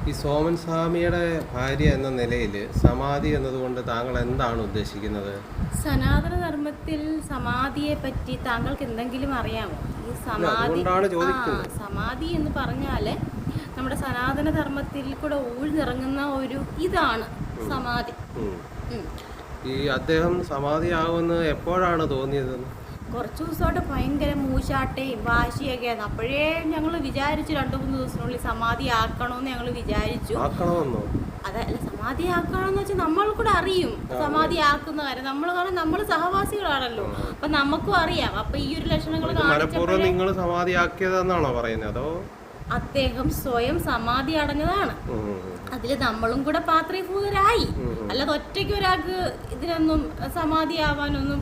ഈ സോമൻ സ്വാമിയുടെ ഭാര്യ എന്ന നിലയിൽ സമാധി എന്നതുകൊണ്ട് താങ്കൾ എന്താണ് ഉദ്ദേശിക്കുന്നത്? സനാതന ധർമ്മത്തിൽ സമാധിയെ പറ്റി താങ്കൾക്ക് എന്തെങ്കിലും അറിയാമോ? ഈ സമാധി എന്ന് പറഞ്ഞാല് നമ്മുടെ സനാതന ധർമ്മത്തിൽ കൂടെ ഊഴ്ന്നിറങ്ങുന്ന ഒരു ഇതാണ് സമാധി. ഈ അദ്ദേഹം സമാധിയാകുമെന്ന് എപ്പോഴാണ് തോന്നിയത്? കുറച്ച് ദിവസമായിട്ട് ഭയങ്കര മൂശാട്ടയും വാശിയൊക്കെ ആയിരുന്നു. അപ്പോഴേ ഞങ്ങൾ വിചാരിച്ചു 2-3 ദിവസത്തിനുള്ളിൽ സമാധി ആക്കണമെന്ന് ഞങ്ങൾ വിചാരിച്ചു. അതല്ല, സമാധി ആക്കണമെന്ന് വെച്ചാൽ നമ്മൾ കൂടെ അറിയും സമാധി ആക്കുന്ന കാര്യം. നമ്മൾ സഹവാസികളാണല്ലോ, അപ്പൊ നമുക്കും അറിയാം. അപ്പൊ ഈ ഒരു ലക്ഷണങ്ങൾ നിങ്ങൾ സമാധിയാക്കിയതെന്നാണോ പറയുന്നത്? അതോ അദ്ദേഹം സ്വയം സമാധി അടഞ്ഞതാണ്. അതിൽ നമ്മളും കൂടെ പാത്രീഭൂതരായി. അല്ലാതെ ഒറ്റയ്ക്ക് ഒരാൾക്ക് ഇതിനൊന്നും സമാധിയാവാനൊന്നും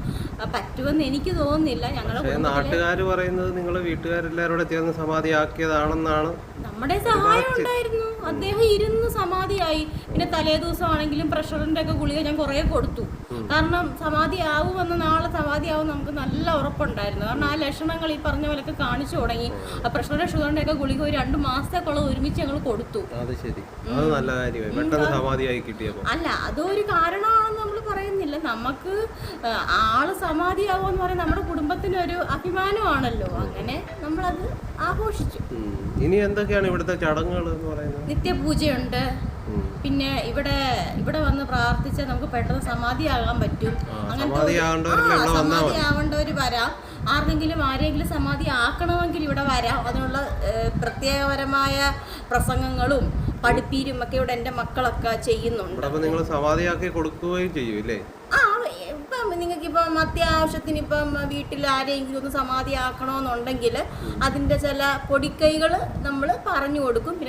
പറ്റുമെന്ന് എനിക്ക് തോന്നുന്നില്ല. ഞങ്ങളുടെ നാട്ടുകാർ പറയുന്നത് നിങ്ങൾ വീട്ടുകാരെല്ലാവരും ചേർന്ന് സമാധിയാക്കിയതാണെന്നാണ്. നമ്മുടെ സഹായം ഉണ്ടായിരുന്നു. അദ്ദേഹം ഇരുന്ന് സമാധിയായി. പിന്നെ തലേ ദിവസം ആണെങ്കിലും പ്രഷറിന്റെ ഒക്കെ ഗുളിക ഞാൻ കുറെ കൊടുത്തു. കാരണം സമാധി ആവുമെന്ന്, നാളെ സമാധി ആവും നമുക്ക് നല്ല ഉറപ്പുണ്ടായിരുന്നു. കാരണം ആ ലക്ഷണങ്ങൾ ഈ പറഞ്ഞ പോലൊക്കെ കാണിച്ചു തുടങ്ങി. ആ പ്രഷറിന്റെ ഷുഗറിന്റെ ഒക്കെ ഗുളിക ഒരു 2 മാസത്തേക്കുള്ള ഒരുമിച്ച് ഞങ്ങൾ കൊടുത്തു. അല്ല, അതൊരു കാരണമാണെന്ന് നമ്മൾ പറയുന്നില്ല. നമുക്ക് ആള് സമാധിയാവുമെന്ന് പറയാൻ നമ്മുടെ കുടുംബത്തിനൊരു അഭിമാനമാണല്ലോ. അങ്ങനെ നമ്മളത് ആഘോഷിച്ചു. ഇനി എന്തൊക്കെയാണ് ഇവിടുത്തെ ചടങ്ങുകൾ എന്ന് പറയുന്നത്? നിത്യപൂജയുണ്ട്. പിന്നെ ഇവിടെ വന്ന് പ്രാർത്ഥിച്ചാൽ നമുക്ക് പെട്ടെന്ന് സമാധിയാകാൻ പറ്റും. സമാധിയാവേണ്ടവർ വരാം. ആരെങ്കിലും സമാധി ആക്കണമെങ്കിൽ ഇവിടെ വരാം. അതിനുള്ള പ്രത്യേകപരമായ പ്രസംഗങ്ങളും പഠിപ്പീരും ഒക്കെ ഇവിടെ എൻ്റെ മക്കളൊക്കെ ചെയ്യുന്നുണ്ട്. നിങ്ങൾ സമാധിയാക്കി കൊടുക്കുകയും ചെയ്യൂല്ലേ? ഇപ്പം നിങ്ങൾക്കിപ്പം അത്യാവശ്യത്തിന് ഇപ്പം വീട്ടിൽ ആരെങ്കിലും ഒന്ന് സമാധിയാക്കണമെന്നുണ്ടെങ്കിൽ അതിൻ്റെ ചില പൊടിക്കൈകൾ നമ്മൾ പറഞ്ഞു കൊടുക്കും. പിന്നെ